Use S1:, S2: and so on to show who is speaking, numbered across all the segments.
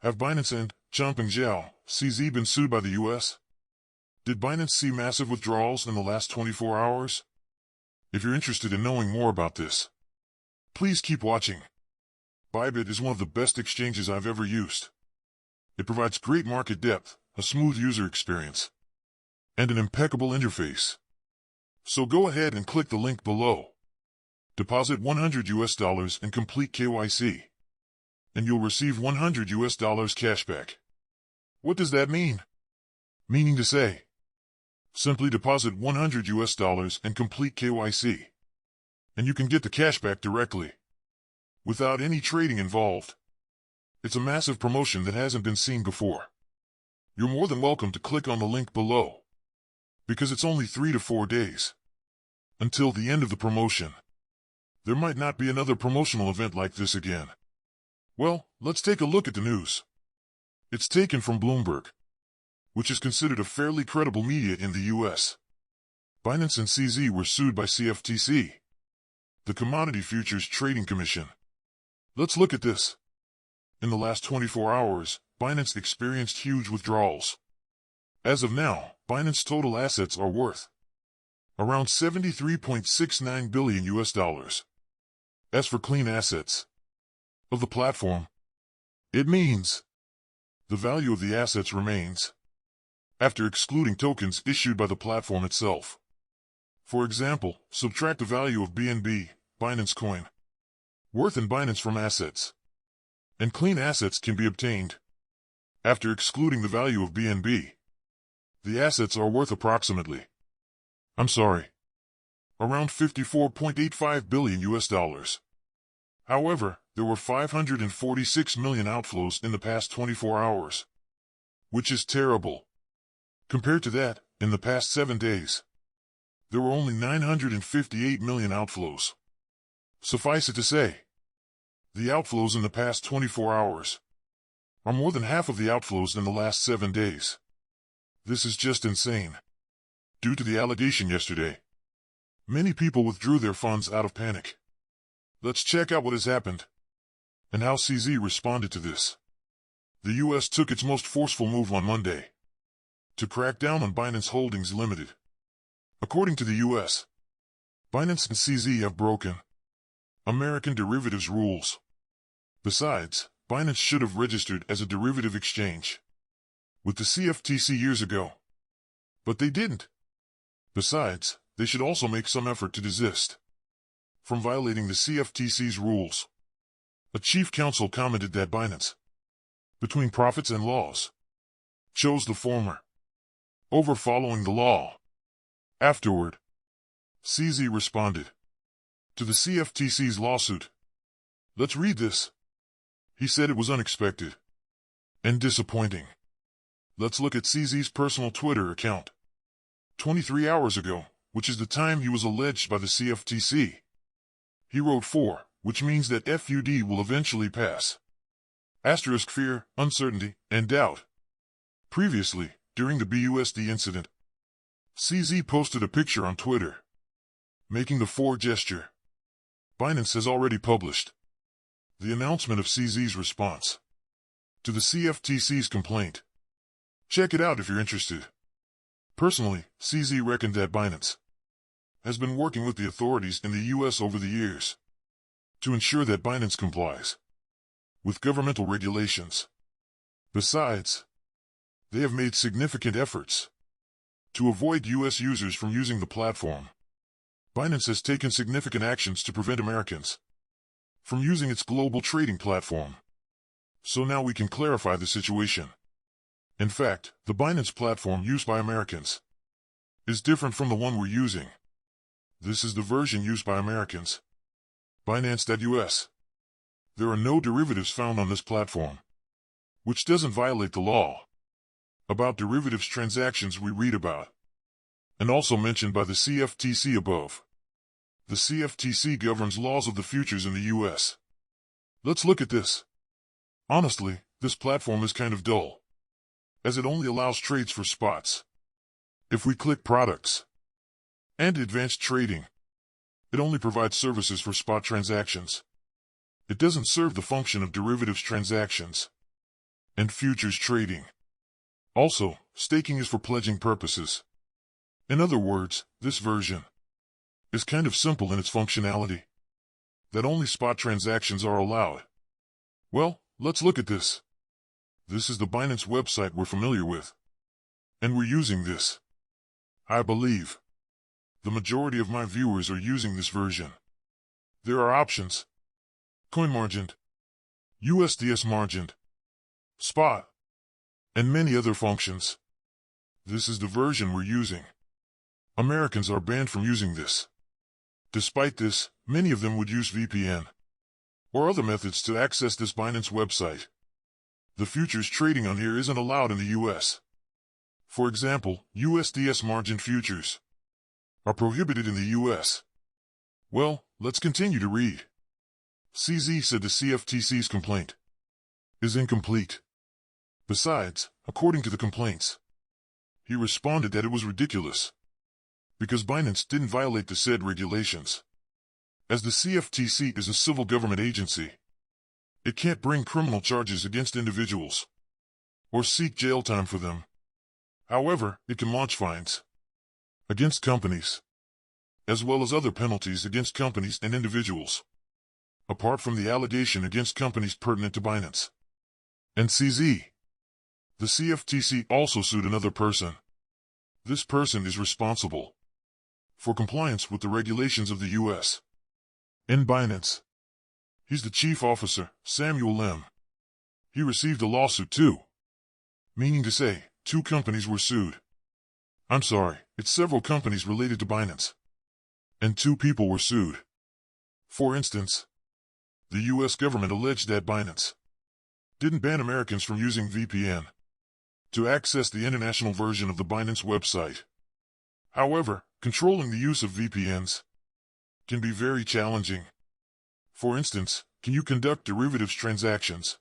S1: Have Binance and Changpeng Zhao, CZ been sued by the U.S.? Did Binance see massive withdrawals in the last 24 hours? If you're interested in knowing more about this, please keep watching. Bybit is one of the best exchanges I've ever used. It provides great market depth, a smooth user experience, and an impeccable interface. So go ahead and click the link below. Deposit $100 and complete KYC, and you'll receive $100 cashback. What does that mean? Meaning to say, simply deposit $100 and complete KYC, and you can get the cashback directly, without any trading involved. It's a massive promotion that hasn't been seen before. You're more than welcome to click on the link below, because it's only 3 to 4 days until the end of the promotion. There might not be another promotional event like this again. Well, let's take a look at the news. It's taken from Bloomberg, which is considered a fairly credible media in the U.S. Binance and CZ were sued by CFTC, the Commodity Futures Trading Commission. Let's look at this. In the last 24 hours, Binance experienced huge withdrawals. As of now, Binance total assets are worth around $73.69 billion US. As for clean assets of the platform, it means the value of the assets remains after excluding tokens issued by the platform itself. For example, subtract the value of BNB, Binance Coin, worth in Binance from assets, and clean assets can be obtained. After excluding the value of BNB, the assets are worth around $54.85 billion US. However, there were 546 million outflows in the past 24 hours, which is terrible. Compared to that, in the past 7 days, there were only 958 million outflows. Suffice it to say, the outflows in the past 24 hours are more than half of the outflows in the last 7 days. This is just insane. Due to the allegation yesterday, many people withdrew their funds out of panic. Let's check out what has happened and how CZ responded to this. The U.S. took its most forceful move on Monday to crack down on Binance Holdings Limited. According to the U.S., Binance and CZ have broken American derivatives rules. Besides, Binance should have registered as a derivative exchange with the CFTC years ago, but they didn't. Besides, they should also make some effort to desist from violating the CFTC's rules. A chief counsel commented that Binance, between profits and laws, chose the former over following the law. Afterward, CZ responded to the CFTC's lawsuit. Let's read this. He said it was unexpected and disappointing. Let's look at CZ's personal Twitter account. 23 hours ago, which is the time he was alleged by the CFTC. He wrote 4, which means that FUD will eventually pass. Asterisk fear, uncertainty, and doubt. Previously, during the BUSD incident, CZ posted a picture on Twitter, making the 4 gesture. Binance has already published the announcement of CZ's response to the CFTC's complaint. Check it out if you're interested. Personally, CZ reckoned that Binance has been working with the authorities in the U.S. over the years to ensure that Binance complies with governmental regulations. Besides, they have made significant efforts to avoid U.S. users from using the platform. Binance has taken significant actions to prevent Americans from using its global trading platform. So now we can clarify the situation. In fact, the Binance platform used by Americans is different from the one we're using. This is the version used by Americans. Binance.us. There are no derivatives found on this platform, which doesn't violate the law about derivatives transactions we read about, and also mentioned by the CFTC above. The CFTC governs laws of the futures in the U.S. Let's look at this. Honestly, this platform is kind of dull, as it only allows trades for spots. If we click Products and Advanced Trading, it only provides services for spot transactions. It doesn't serve the function of derivatives transactions. and futures trading. Also, staking is for pledging purposes. In other words, this version is kind of simple in its functionality, that only spot transactions are allowed. Well, let's look at this. This is the Binance website we're familiar with, and we're using this. I believe the majority of my viewers are using this version. There are options: coin margined, USDS margined, spot, and many other functions. This is the version we're using. Americans are banned from using this. Despite this, many of them would use VPN or other methods to access this Binance website. The futures trading on here isn't allowed in the US. For example, USDS margin futures are prohibited in the US. Well, let's continue to read. CZ said the CFTC's complaint is incomplete. Besides, according to the complaints, he responded that it was ridiculous because Binance didn't violate the said regulations. As the CFTC is a civil government agency, it can't bring criminal charges against individuals or seek jail time for them. However, it can launch fines against companies, as well as other penalties against companies and individuals, apart from the allegation against companies pertinent to Binance and CZ. The CFTC also sued another person. This person is responsible for compliance with the regulations of the U.S. and Binance. He's the chief officer, Samuel Lim. He received a lawsuit too, meaning to say, 2 companies were sued. I'm sorry, it's several companies related to Binance, and 2 people were sued. For instance, the U.S. government alleged that Binance didn't ban Americans from using VPN to access the international version of the Binance website. However, controlling the use of VPNs can be very challenging. For instance, can you conduct derivatives transactions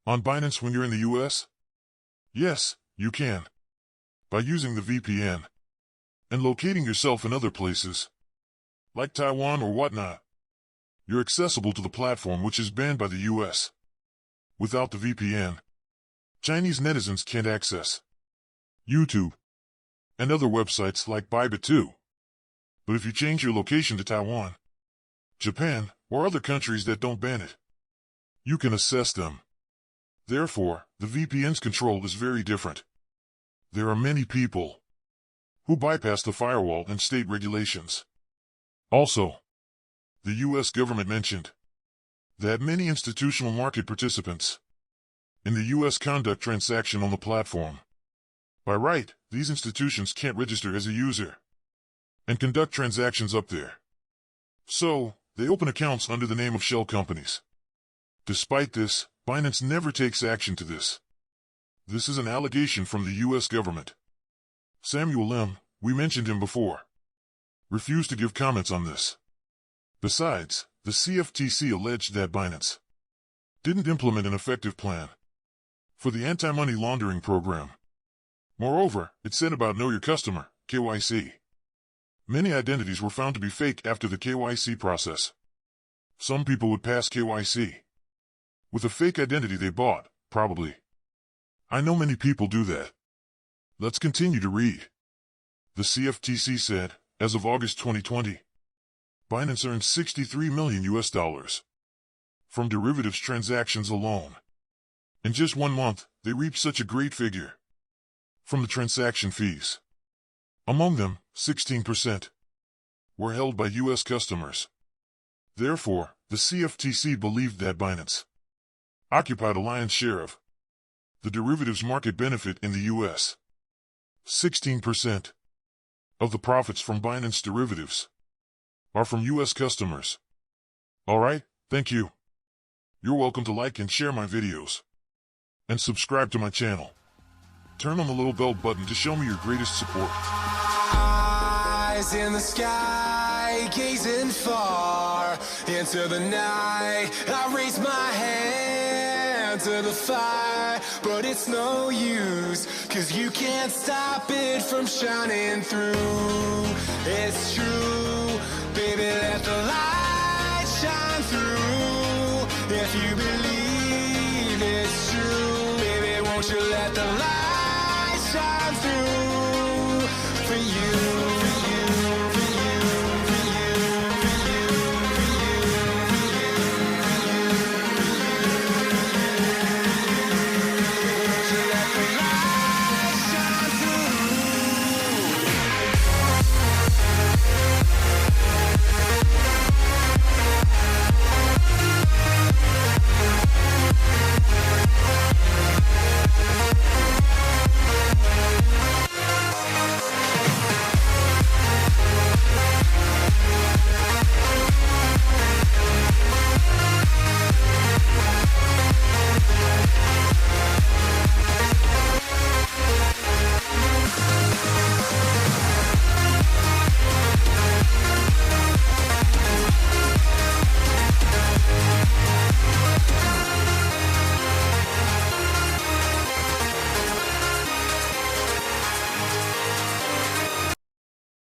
S1: on Binance when you're in the US? Yes, you can. By using the VPN and locating yourself in other places, like Taiwan or whatnot, you're accessible to the platform which is banned by the US. Without the VPN, Chinese netizens can't access YouTube and other websites like Bybit too. But if you change your location to Taiwan, Japan, or other countries that don't ban it, you can access them. Therefore, the VPN's control is very different. There are many people who bypass the firewall and state regulations. Also, the U.S. government mentioned that many institutional market participants in the U.S. conduct transaction on the platform. By right, these institutions can't register as a user and conduct transactions up there. So, they open accounts under the name of shell companies. Despite this, Binance never takes action to this. This is an allegation from the U.S. government. Samuel Lim, we mentioned him before, refused to give comments on this. Besides, the CFTC alleged that Binance didn't implement an effective plan for the anti-money laundering program. Moreover, it said about Know Your Customer, KYC. Many identities were found to be fake after the KYC process. Some people would pass KYC with a fake identity they bought, probably. I know many people do that. Let's continue to read. The CFTC said, as of August 2020, Binance earned $63 million from derivatives transactions alone. In just 1 month, they reaped such a great figure from the transaction fees. Among them, 16% were held by U.S. customers. Therefore, the CFTC believed that Binance occupied a lion's share of the derivatives market benefit in the U.S. 16% of the profits from Binance derivatives are from U.S. customers. Alright, thank you. You're welcome to like and share my videos, and subscribe to my channel. Turn on the little bell button to show me your greatest support.
S2: Eyes in the sky, gazing far into the night. I raise my hand to the fire, but it's no use, 'cause you can't stop it from shining through. It's true, baby, let the light shine through. If you believe it's true, baby, Won't you let the light shine through for you?